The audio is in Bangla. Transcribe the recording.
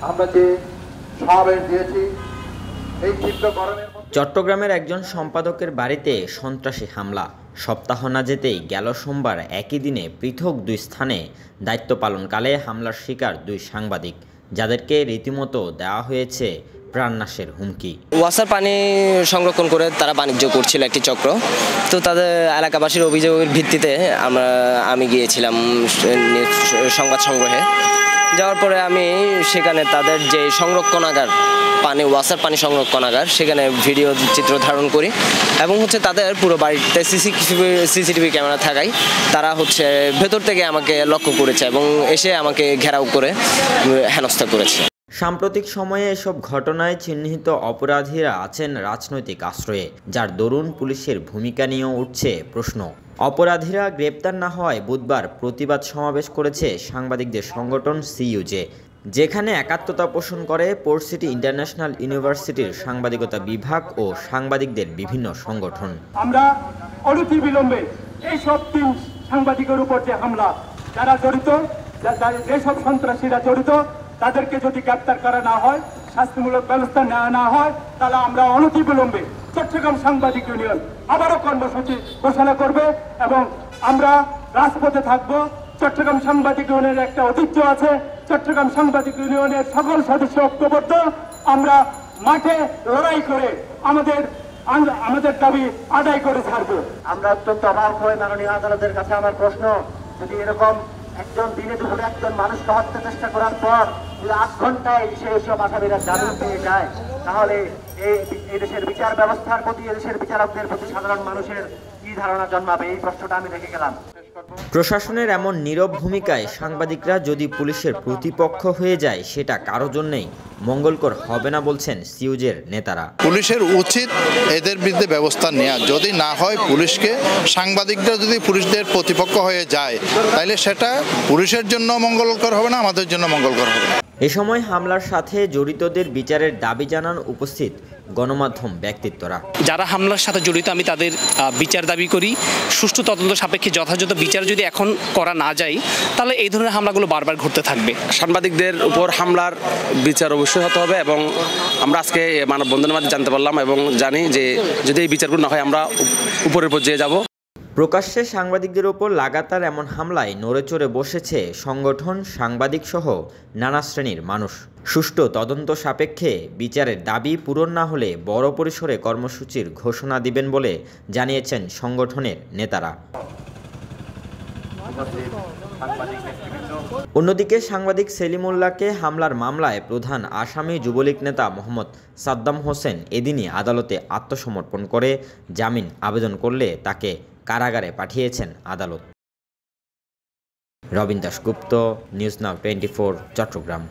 আমরা যে সমাবেশ দিয়েছি এই তীব্র গরমের চট্টগ্রামের একজন সম্পাদকের বাড়িতে সন্ত্রাসী হামলা। সপ্তাহ না যেতেই গেল সোমবার একই দিনে পৃথক দুই স্থানে দায়িত্ব পালনকালে হামলার শিকার দুই সাংবাদিক, যাদেরকে রীতিমতো দেওয়া হয়েছে প্রাণনাশের হুমকি। ওয়াসার পানি সংরক্ষণ করে তারা বাণিজ্য করছিল একটি চক্র। তো তাদের এলাকাবাসীর অভিযোগের ভিত্তিতে আমি গিয়েছিলাম সংবাদ সংগ্রহে। যাওয়ার পরে আমি সেখানে তাদের যে সংরক্ষণাগার ওয়াসার পানি সংরক্ষণাগার, সেখানে ভিডিও চিত্র ধারণ করি এবং তাদের পুরো বাড়িতে সিসিটিভি ক্যামেরা থাকায় তারা ভেতর থেকে আমাকে লক্ষ্য করেছে এবং এসে আমাকে ঘেরাও করে হেনস্থা করেছে। সাম্প্রতিক সময়ে এসব ঘটনায় চিহ্নিত অপরাধীরা আছেন রাজনৈতিক আশ্রয়ে, যার দরুন পুলিশের ভূমিকা নিয়েও উঠছে প্রশ্ন। অপরাধীরা গ্রেপ্তার না হওয়ায় বুধবার প্রতিবাদ সমাবেশ করেছে সাংবাদিকদের সংগঠন সিইউজে, যেখানে একাত্মতা পোষণ করে পোর্ট সিটি ইন্টারন্যাশনাল ইউনিভার্সিটির সাংবাদিকতা বিভাগ ও সাংবাদিকদের বিভিন্ন সংগঠন। আমরা অনতিবিলম্বে এইসব তিন সাংবাদিকের উপর যে হামলা, যারা জড়িত, যেসব সন্ত্রাসীরা জড়িত, তাদেরকে যদি গ্রেপ্তার করা না হয়, শাস্তিমূলক ব্যবস্থা নেওয়া না হয়, তাহলে আমরা অনতিবিলম্বে চট্টগ্রাম সাংবাদিক ইউনিয়ন আবারও কর্মসূচি ঘোষণা করবে এবং আমরা রাজপথে থাকব। চট্টগ্রাম সাংবাদিক ইউনিয়নের একটা ঐতিহ্য আছে, চট্টগ্রাম সাংবাদিক ইউনিয়নের সকল সদস্য ঐক্যবদ্ধ। আমরা মাঠে লড়াই করে আমাদের দাবি আদায় করে ছাড়বো। আমরা অত্যন্ত অবাক হয়ে মাননীয় আদালতের কাছে আমার প্রশ্ন, যদি এরকম একজন দিনে দুপুরে একজন মানুষকে হত্যা চেষ্টা করার পর 8 ঘন্টায় সব আসামিরা জামিন পেয়ে যায়, তাহলে এই দেশের বিচার ব্যবস্থার প্রতি, এদেশের বিচারকদের প্রতি সাধারণ মানুষের কি ধারণা জন্মাবে, এই প্রশ্নটা আমি রেখে গেলাম। প্রশাসনের এমন নীরব ভূমিকায় সাংবাদিকরা যদি পুলিশের প্রতিপক্ষ হয়ে যায়, সেটা কারো জন্যই মঙ্গলকর হবে না বলছেন সিইউজের নেতারা। পুলিশের উচিত এদের বিরুদ্ধে ব্যবস্থা নেওয়া, যদি না হয় পুলিশকে, সাংবাদিকরা যদি পুলিশদের প্রতিপক্ষ হয়ে যায়, তাহলে সেটা পুলিশের জন্য মঙ্গলকর হবে না, আমাদের জন্য মঙ্গলকর হবে না। এ সময় হামলার সাথে জড়িতদের বিচারের দাবি জানান উপস্থিত গণমাধ্যম ব্যক্তিত্বরা। যারা হামলার সাথে জড়িত, আমি তাদের বিচার দাবি করি। সুষ্ঠু তদন্ত সাপেক্ষে যথাযথ বিচার যদি এখন করা না যায়, তাহলে এই ধরনের হামলাগুলো বারবার ঘটতে থাকবে। সাংবাদিকদের উপর হামলার বিচার অবশ্যই হতে হবে এবং আমরা আজকে মানববন্ধনের মাধ্যমে জানতে পারলাম এবং জানি যে যদি এই বিচারগুলো না হয় আমরা উপরের পর্যায়ে যাব। প্রকাশ্যে সাংবাদিকদের ওপর লাগাতার এমন হামলায় নড়েচড়ে বসেছে সংগঠন, সাংবাদিক সহ নানা শ্রেণীর মানুষ। সুষ্ঠু তদন্ত সাপেক্ষে বিচারের দাবি পূরণ না হলে বড় পরিসরে কর্মসূচির ঘোষণা দিবেন বলে জানিয়েছেন সংগঠনের নেতারা। অন্যদিকে সাংবাদিক সেলিমুল্লাহকে হামলার মামলায় প্রধান আসামি যুবলীগ নেতা মোহাম্মদ সাদ্দাম হোসেন এদিনই আদালতে আত্মসমর্পণ করে জামিন আবেদন করলে তাকে কারাগারে পাঠিয়েছেন আদালত। Robin Dasgupta, news now 24, Chittagong.